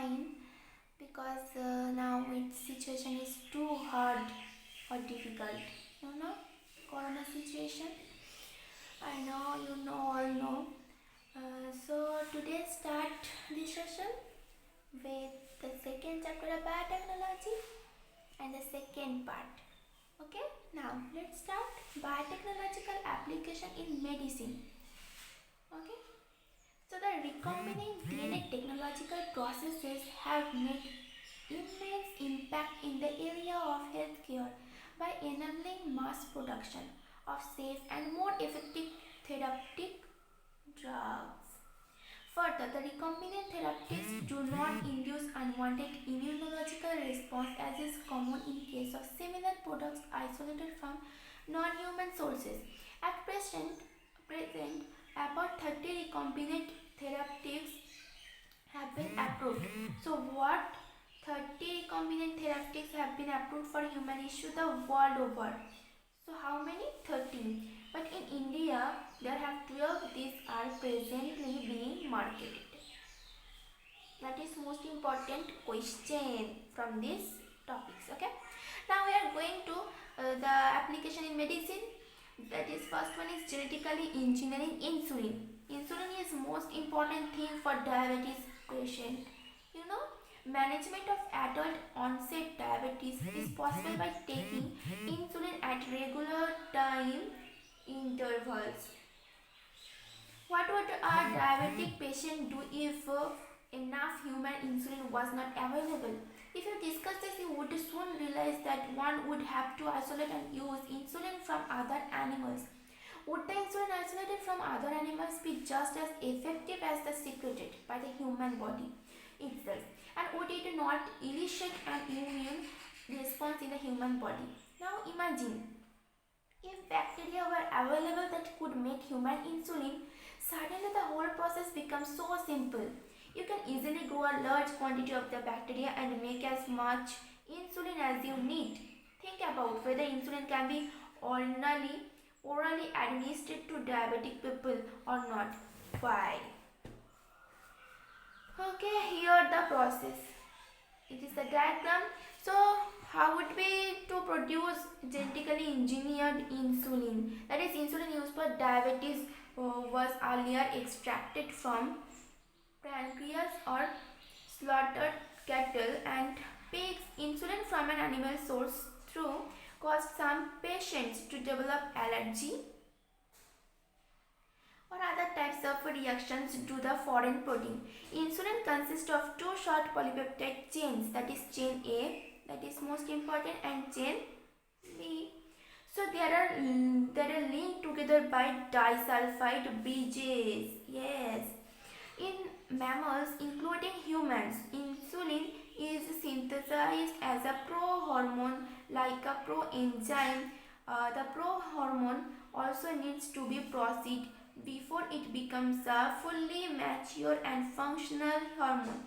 fine because now its situation is too hard or difficult. You know, Corona situation. I know you know all know. So today start this session with the second chapter of biotechnology and the second part. Okay, now let's start biotechnological application in medicine. Okay, so the recombinant DNA technological processes have made immense impact in the area of healthcare by enabling mass production of safe and more effective therapeutic drugs. Further, the recombinant therapies do not induce unwanted immunological response as is common in case of similar products isolated from non-human sources. At present, about 30 recombinant therapeutics have been approved. So what 30 recombinant therapeutics have been approved for human issue the world over. So how many? 13. But in India, there have 12. These are presently being marketed. That is most important question from these topics. Okay. Now we are going to the application in medicine. That is first one is genetically engineering insulin. Insulin is most important thing for diabetes patient. You know, management of adult onset diabetes is possible by taking insulin at regular time intervals. What would a diabetic patient do if enough human insulin was not available? If you discuss this, you would soon realize that one would have to isolate and use insulin from other animals. Would the insulin isolated from other animals be just as effective as the secreted by the human body itself? And would it not elicit an immune response in the human body? Now imagine if bacteria were available that could make human insulin, suddenly the whole process becomes so simple. You can easily grow a large quantity of the bacteria and make as much insulin as you need. Think about whether insulin can be orally administered to diabetic people or not. Why? Okay, here the process. It is the diagram. So how would be to produce genetically engineered insulin? That is insulin used for diabetes was earlier extracted from pancreas or slaughtered cattle and pigs. Insulin from an animal source through caused some patients to develop allergy or other types of reactions to the foreign protein. Insulin consists of two short polypeptide chains, that is chain A, that is most important, and chain B. So they are linked together by disulfide bridges. Yes. In mammals, including humans, insulin is synthesized as a prohormone like a proenzyme. The prohormone also needs to be processed before it becomes a fully mature and functional hormone,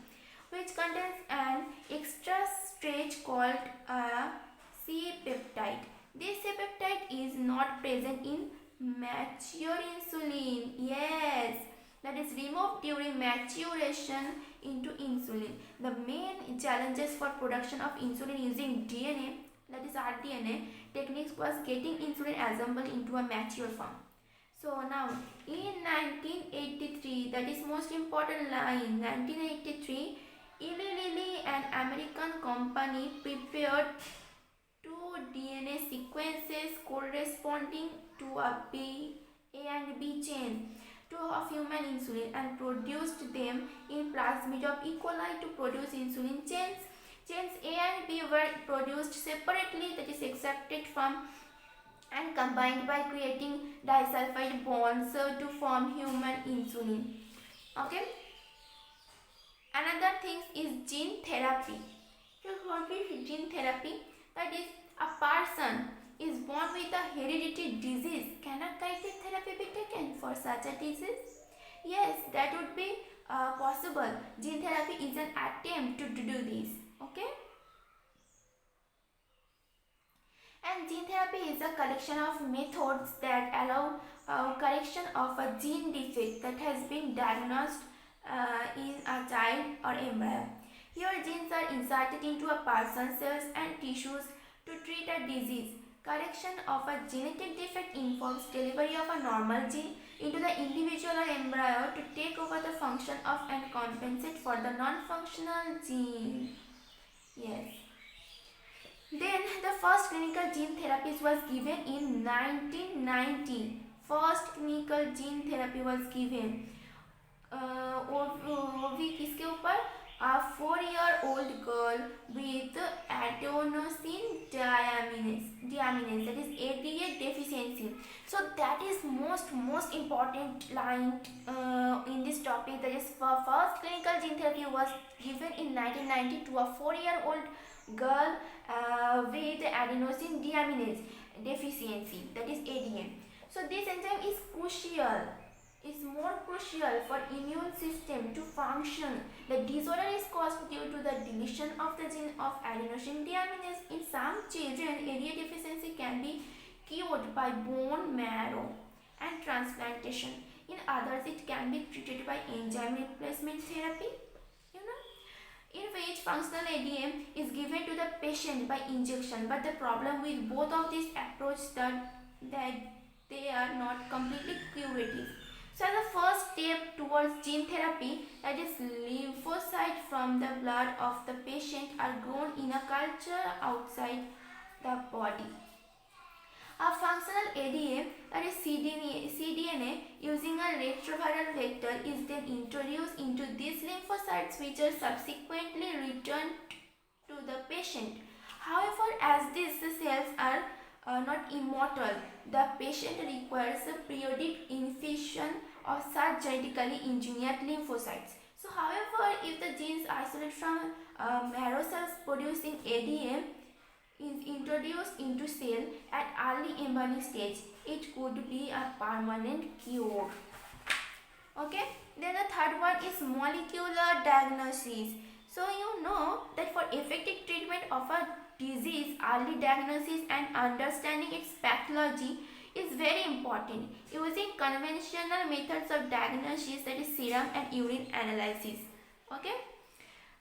which contains an extra stage called a C-peptide. This C-peptide is not present in mature insulin. Yes, that is removed during maturation into insulin. The main challenges for production of insulin using DNA, that is rDNA techniques, was getting insulin assembled into a mature form. So now in 1983, that is most important line, 1983, Eli Lilly, an American company, prepared two DNA sequences corresponding to A and B chain of human insulin and produced them in plasmid of E. coli to produce insulin chains. Chains A and B were produced separately, that is extracted from and combined by creating disulfide bonds to form human insulin. Okay. Another thing is gene therapy. So what is gene therapy? That is, a person is born with a hereditary disease. Can a guided therapy be taken for such a disease? Yes, that would be possible. Gene therapy is an attempt to do this. Okay. And gene therapy is a collection of methods that allow correction of a gene defect that has been diagnosed in a child or embryo. Here genes are inserted into a person's cells and tissues to treat a disease. Correction of a genetic defect involves delivery of a normal gene into the individual or embryo to take over the function of and compensate for the non-functional gene. Yes. Then the first clinical gene therapy was given in 1990. First clinical gene therapy was given. वो भी किसके ऊपर? A 4-year-old girl with adenosine deaminase, that is ADA deficiency. So that is most important line in this topic. That is first clinical gene therapy was given in 1990 to a 4-year-old girl with adenosine deaminase deficiency, that is ADA. So this enzyme is crucial. Is more crucial for immune system to function. The disorder is caused due to the deletion of the gene of adenosine deaminase. In some children, ADA deficiency can be cured by bone marrow and transplantation. In others, it can be treated by enzyme replacement therapy. In which functional ADA is given to the patient by injection. But the problem with both of these approaches that they are not completely curative. So the first step towards gene therapy, that is lymphocytes from the blood of the patient are grown in a culture outside the body. A functional ADA, that is cDNA using a retroviral vector is then introduced into these lymphocytes, which are subsequently returned to the patient. However, as these cells are not immortal, the patient requires a periodic infusion of such genetically engineered lymphocytes. So however, if the genes isolated from marrow cells producing ADA is introduced into cell at early embryonic stage, it could be a permanent cure. Okay, then the third one is molecular diagnosis. So you know that for effective treatment of a disease, early diagnosis and understanding its pathology is very important. Using conventional methods of diagnosis, that is serum and urine analysis. Okay,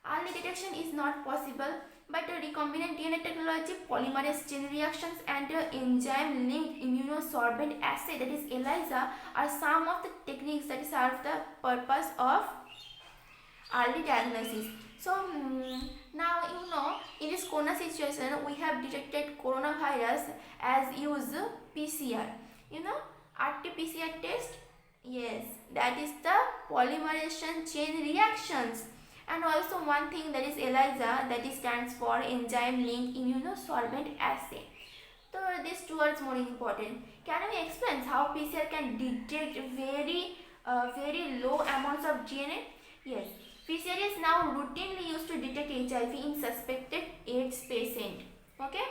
early detection is not possible, but recombinant DNA technology, polymerase chain reactions, and enzyme-linked immunosorbent assay, that is ELISA, are some of the techniques that serve the purpose of early diagnosis. So now you know, in this corona situation, we have detected coronavirus as use PCR. You know, RT-PCR test. Yes, that is the polymerization chain reactions. And also one thing, that is ELISA, that is stands for enzyme linked immunosorbent assay. So these two are more important. Can we explain how PCR can detect very low amounts of DNA? Yes. PCR is now routinely used to detect HIV in suspected AIDS patient. Okay?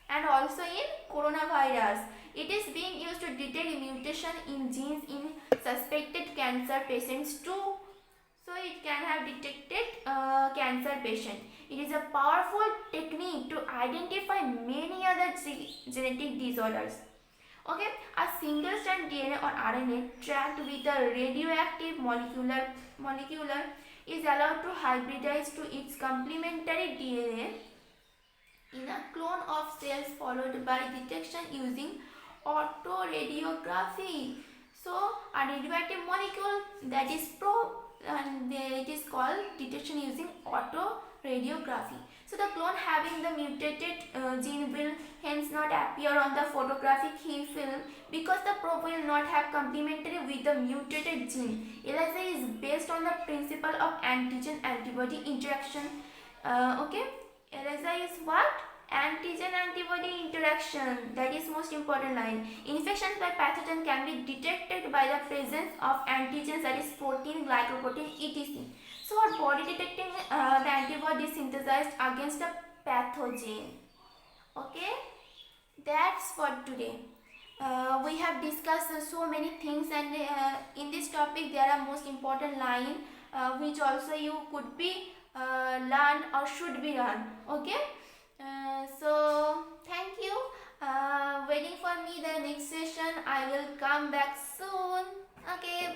And also in coronavirus. It is being used to detect mutation in genes in suspected cancer patients too. So it can have detected cancer patient. It is a powerful technique to identify many other genetic disorders. Okay, a single strand DNA or RNA tracked with a radioactive molecular is allowed to hybridize to its complementary DNA in a clone of cells, followed by detection using autoradiography. So a radioactive molecule, that is probe, and it is called detection using autoradiography. So the clone having the mutated gene will hence not appear on the photographic film because the probe will not have complementary with the mutated gene. ELISA is based on the principle of antigen-antibody interaction. Okay, ELISA is what? Antigen-antibody interaction. That is most important line. Infections by pathogen can be detected by the presence of antigens, that is protein, glycoprotein, etc. So our body detecting the antibody synthesized against a pathogen. Okay, that's for today. We have discussed so many things, and in this topic there are most important line which also you could be learn or should be learn. Okay, so thank you. Waiting for me the next session. I will come back soon. Okay.